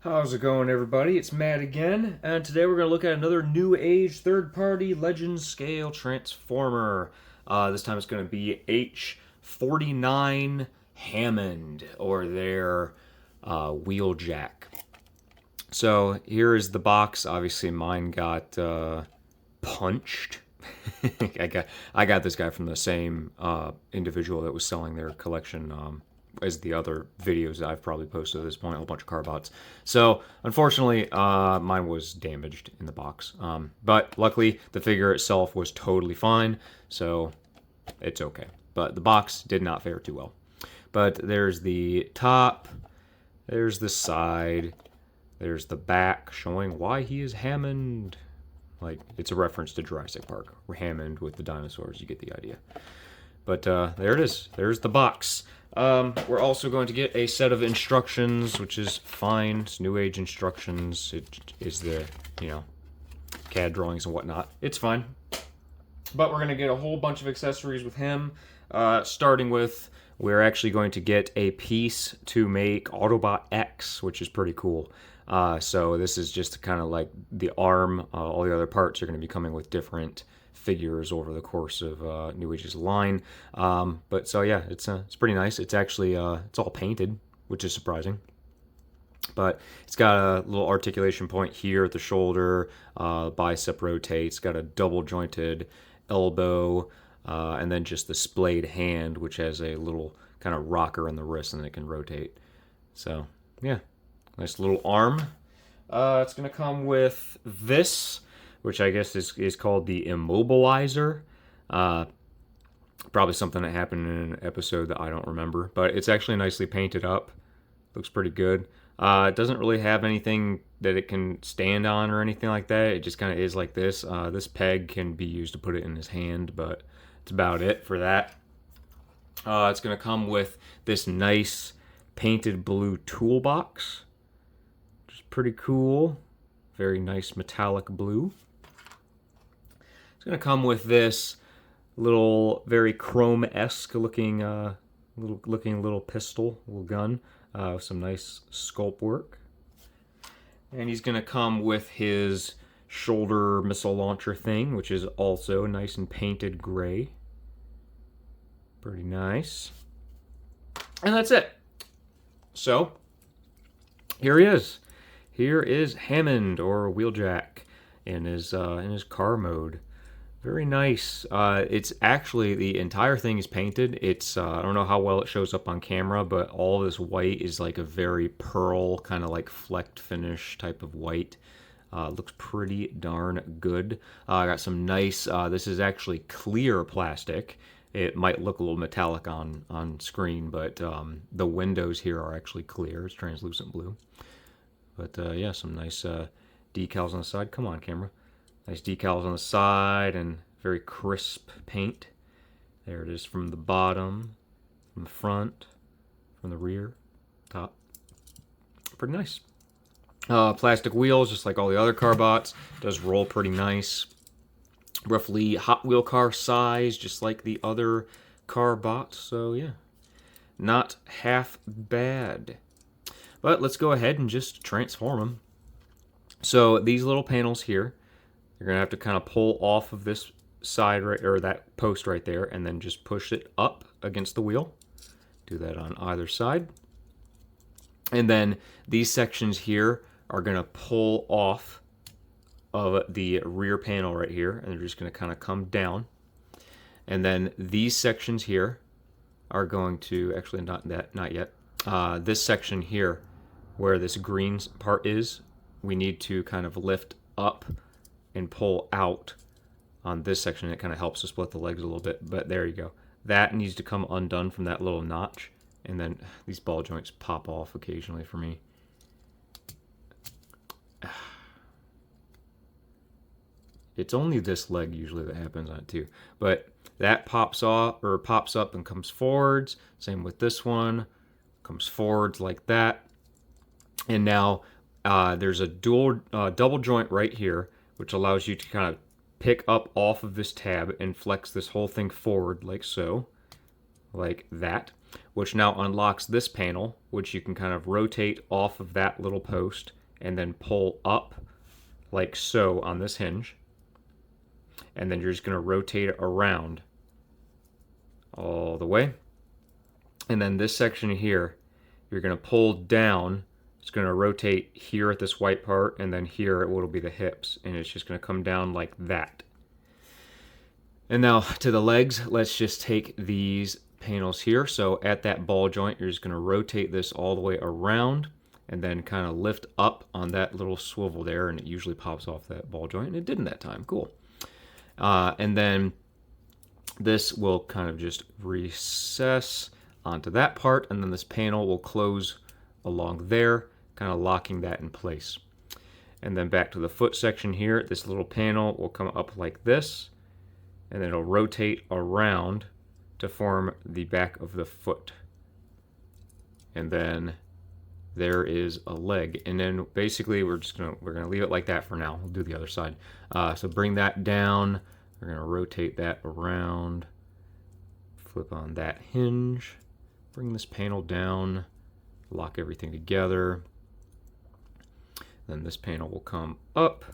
How's it going, everybody? It's Matt again, and today we're going to look at another New Age third-party Legend Scale Transformer. This time it's going to be H49 Hammond, or their Wheeljack. So here is the box. Obviously, mine got punched. I got this guy from the same individual that was selling their collection as the other videos that I've probably posted at this point, a whole bunch of car bots. So unfortunately, mine was damaged in the box. But luckily, the figure itself was totally fine, so it's okay. But the box did not fare too well. But there's the top, there's the side, there's the back showing why he is Hammond. Like, it's a reference to Jurassic Park. We're Hammond with the dinosaurs, you get the idea. But there it is. There's the box. We're also going to get a set of instructions, which is fine. It's New Age instructions. It is the, CAD drawings and whatnot. It's fine. But we're going to get a whole bunch of accessories with him. Starting with, we're actually going to get a piece to make Autobot X, which is pretty cool. So this is just kind of like the arm. All the other parts are going to be coming with different figures over the course of New Age's line. But so yeah, it's pretty nice. It's actually it's all painted, which is surprising. But it's got a little articulation point here at the shoulder. Bicep rotates. Got a double jointed elbow, and then just the splayed hand, which has a little kind of rocker in the wrist, and it can rotate. So yeah, nice little arm. It's gonna come with this, which I guess is called the immobilizer. Probably something that happened in an episode that I don't remember, but it's actually nicely painted up. Looks pretty good. It doesn't really have anything that it can stand on or anything like that. It just kind of is like this. This peg can be used to put it in his hand, but it's about it for that. It's going to come with this nice painted blue toolbox, which is pretty cool. Very nice metallic blue. It's going to come with this little, very chrome-esque looking little pistol, little gun, with some nice sculpt work. And he's going to come with his shoulder missile launcher thing, which is also nice and painted gray. Pretty nice. And that's it. So, here he is. Here is Hammond, or Wheeljack, in his car mode. Very nice. It's actually, the entire thing is painted. It's I don't know how well it shows up on camera, but all this white is like a very pearl, kind of like flecked finish type of white. Looks pretty darn good. I got some nice, this is actually clear plastic. It might look a little metallic on screen, but the windows here are actually clear. It's translucent blue. But yeah, some nice decals on the side. Come on, camera. Nice decals on the side and very crisp paint. There it is from the bottom, from the front, from the rear, top. Pretty nice. Plastic wheels, just like all the other car bots. Does roll pretty nice. Roughly Hot Wheel car size, just like the other car bots. So yeah, not half bad. But let's go ahead and just transform them. So these little panels here, you're going to have to kind of pull off of this side, right, or that post right there, and then just push it up against the wheel. Do that on either side. And then these sections here are going to pull off of the rear panel right here, and they're just going to kind of come down. And then these sections here are going to, actually not yet. This section here, where this green part is, we need to kind of lift up and pull out on this section. It kind of helps to split the legs a little bit, but there you go. That needs to come undone from that little notch, and then these ball joints pop off occasionally for me. It's only this leg usually that happens on it too, but that pops off or pops up and comes forwards. Same with this one, comes forwards like that. And now there's a double joint right here, which allows you to kind of pick up off of this tab and flex this whole thing forward like so, like that. which now unlocks this panel, which you can kind of rotate off of that little post and then pull up like so on this hinge. And then you're just going to rotate it around all the way. And then this section here, you're going to pull down. It's going to rotate here at this white part, and then here it will be the hips, and it's just going to come down like that. And now to the legs, let's just take these panels here. So at that ball joint, you're just going to rotate this all the way around and then kind of lift up on that little swivel there, and it usually pops off that ball joint, and it didn't that time. Cool. And then this will kind of just recess onto that part, and then this panel will close along there, kind of locking that in place. And then back to the foot section here, this little panel will come up like this, and then it'll rotate around to form the back of the foot. And then there is a leg. And then basically we're gonna leave it like that for now. We'll do the other side. So bring that down. We're gonna rotate that around. Flip on that hinge. Bring this panel down. Lock everything together. Then this panel will come up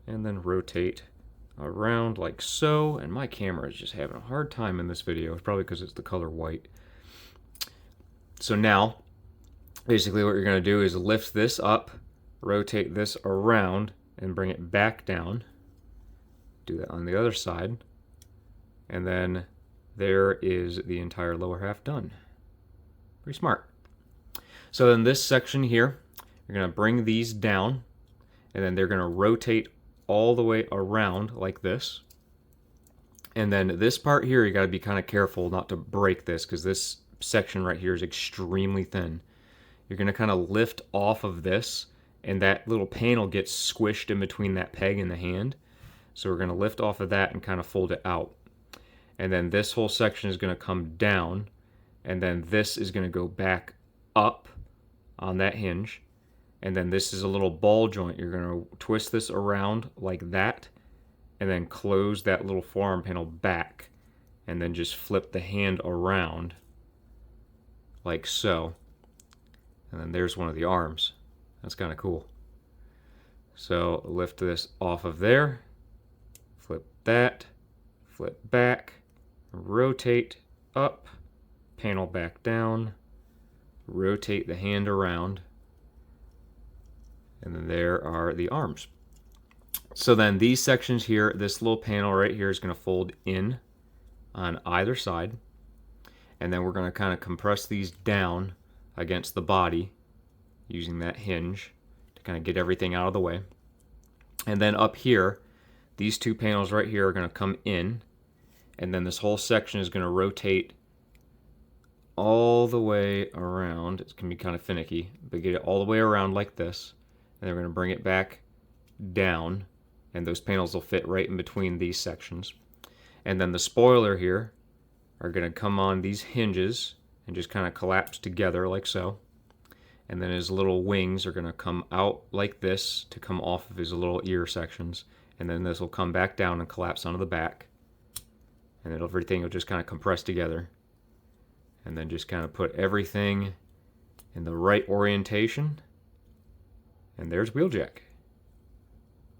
and then rotate around like so. And my camera is just having a hard time in this video. It's probably because it's the color white. So now, basically what you're going to do is lift this up, rotate this around, and bring it back down. Do that on the other side. And then there is the entire lower half done. Pretty smart. So then this section here, you're going to bring these down, and then they're going to rotate all the way around like this. And then this part here, you got to be kind of careful not to break this, because this section right here is extremely thin. You're going to kind of lift off of this, and that little panel gets squished in between that peg and the hand. So we're going to lift off of that and kind of fold it out. And then this whole section is going to come down, and then this is going to go back up on that hinge. And then this is a little ball joint. You're going to twist this around like that, and then close that little forearm panel back, and then just flip the hand around like so. And then there's one of the arms. That's kind of cool. So lift this off of there, flip that, flip back, rotate up, panel back down, rotate the hand around, and then there are the arms. So then these sections here, this little panel right here is going to fold in on either side, and then we're going to kind of compress these down against the body using that hinge to kind of get everything out of the way. And then up here, these two panels right here are going to come in, and then this whole section is going to rotate all the way around. It can be kind of finicky, but get it all the way around like this, and then we're going to bring it back down, and those panels will fit right in between these sections. And then the spoiler here are going to come on these hinges and just kind of collapse together like so. And then his little wings are going to come out like this to come off of his little ear sections. And then this will come back down and collapse onto the back. And everything will just kind of compress together. And then just kind of put everything in the right orientation. And there's Wheeljack.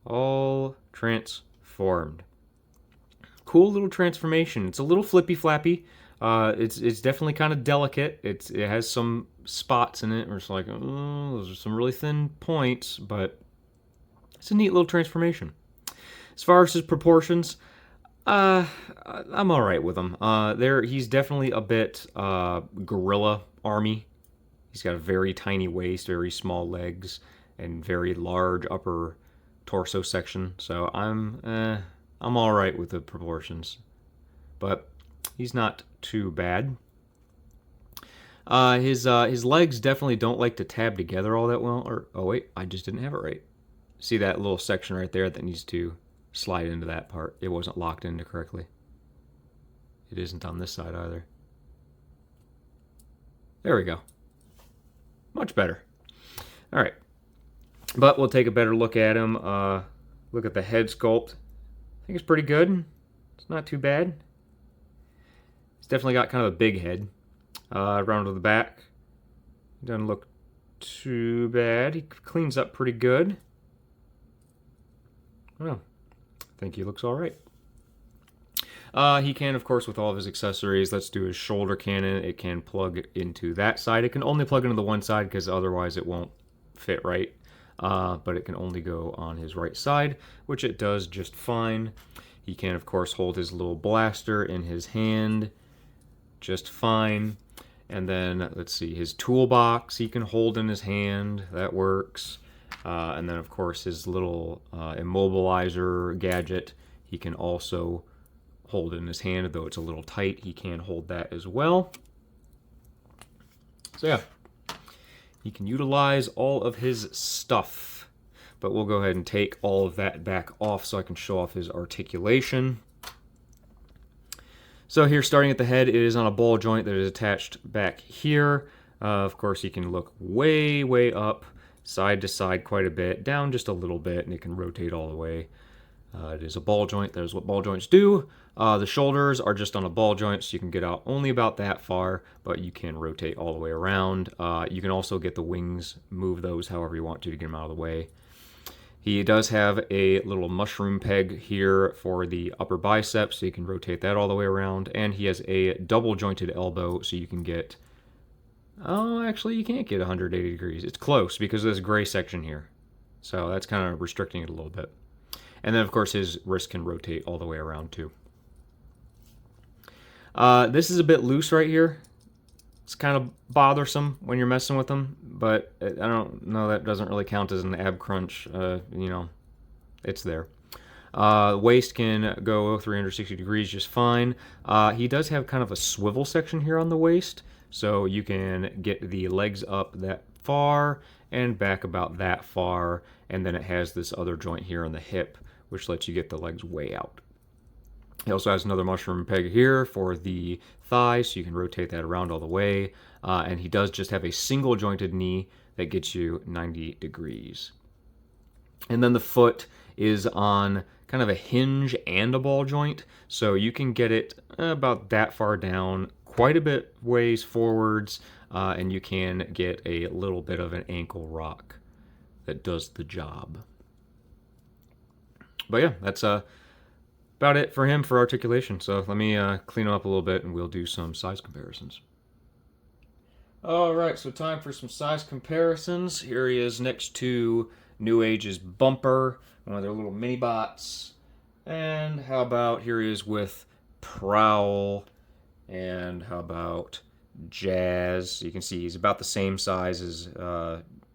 All transformed. Cool little transformation. It's a little flippy flappy. It's definitely kind of delicate. It has some spots in it where it's like, oh, those are some really thin points, but it's a neat little transformation. As far as his proportions, I'm all right with him. He's definitely a bit gorilla army. He's got a very tiny waist, very small legs, and very large upper torso section. So I'm all right with the proportions, but he's not too bad. His legs definitely don't like to tab together all that well. Or oh wait, I just didn't have it right. See that little section right there that needs to slide into that part? It wasn't locked into correctly. It isn't on this side either. There we go. Much better. All right, but we'll take a better look at him. Look at the head sculpt. I think it's pretty good. It's not too bad. It's definitely got kind of a big head. Around to the back, doesn't look too bad. He cleans up pretty good. Well, I think he looks all right. He can, of course, with all of his accessories. Let's do his shoulder cannon. It can plug into that side. It can only plug into the one side because otherwise it won't fit right. But it can only go on his right side, which it does just fine. He can, of course, hold his little blaster in his hand just fine. And then, let's see, his toolbox he can hold in his hand. That works. And then, of course, his little immobilizer gadget he can also hold in his hand, though it's a little tight. He can hold that as well. So yeah, he can utilize all of his stuff. But we'll go ahead and take all of that back off so I can show off his articulation. So here, starting at the head, it is on a ball joint that is attached back here. Of course, you can look way, way up, side to side quite a bit, down just a little bit, and it can rotate all the way. It is a ball joint. That is what ball joints do. The shoulders are just on a ball joint, so you can get out only about that far, but you can rotate all the way around. You can also get the wings, move those however you want to get them out of the way. He does have a little mushroom peg here for the upper bicep, so you can rotate that all the way around. And he has a double jointed elbow, so you can get... Oh, actually, you can't get 180 degrees. It's close because of this gray section here. So that's kind of restricting it a little bit. And then, of course, his wrist can rotate all the way around, too. This is a bit loose right here. It's kind of bothersome when you're messing with them, but I don't know, that doesn't really count as an ab crunch. You know, it's there. Waist can go 360 degrees just fine. He does have kind of a swivel section here on the waist, so you can get the legs up that far and back about that far, and then it has this other joint here on the hip, which lets you get the legs way out. He also has another mushroom peg here for the thigh, so you can rotate that around all the way. And he does just have a single jointed knee that gets you 90 degrees. And then the foot is on kind of a hinge and a ball joint, so you can get it about that far down, quite a bit ways forwards, and you can get a little bit of an ankle rock that does the job. But yeah, that's about it for him for articulation. So let me clean him up a little bit and we'll do some size comparisons. Alright, so time for some size comparisons. Here he is next to NEWAGE's Bumper, one of their little mini bots. And how about here he is with Prowl. And how about Jazz. You can see he's about the same size as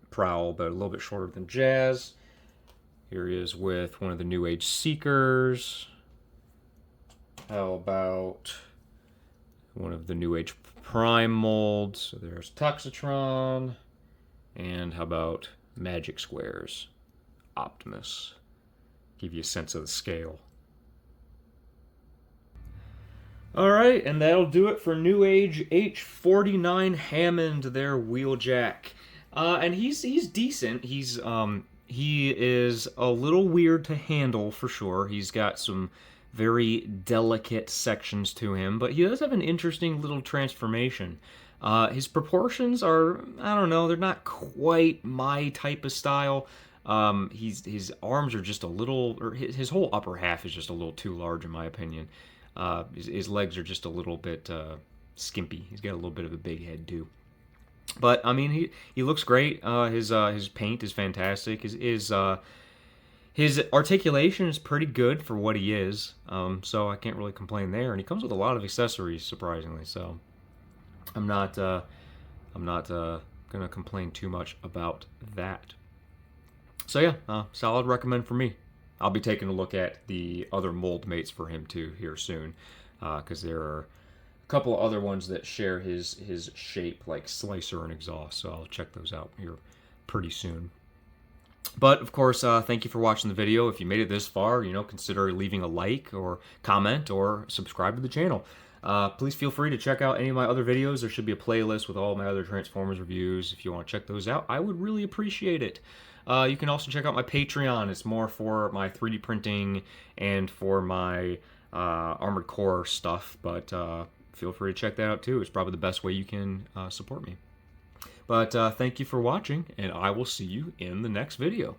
Prowl, but a little bit shorter than Jazz. Here he is with one of the NEWAGE Seekers. How about one of the NEWAGE Prime molds? So there's Toxitron. And how about Magic Squares? Optimus. Give you a sense of the scale. Alright, and that'll do it for NEWAGE H49 Hammond, their Wheeljack. And he's decent. He is a little weird to handle for sure. He's got some very delicate sections to him, but he does have an interesting little transformation. His proportions are, I don't know, they're not quite my type of style. His arms are just a little, or his whole upper half is just a little too large in my opinion. His legs are just a little bit skimpy. He's got a little bit of a big head too. But I mean, he looks great. His paint is fantastic. His articulation is pretty good for what he is. So I can't really complain there. And he comes with a lot of accessories, surprisingly. So I'm not gonna complain too much about that. So yeah, solid recommend for me. I'll be taking a look at the other mold mates for him too here soon, because there are a couple of other ones that share his shape, like Slicer and Exhaust, so I'll check those out here pretty soon. But of course, thank you for watching the video. If you made it this far, consider leaving a like or comment or subscribe to the channel. Please feel free to check out any of my other videos. There should be a playlist with all my other Transformers reviews. If you want to check those out, I would really appreciate it. You can also check out my Patreon. It's more for my 3D printing and for my Armored Core stuff, but feel free to check that out too. It's probably the best way you can support me. But thank you for watching, and I will see you in the next video.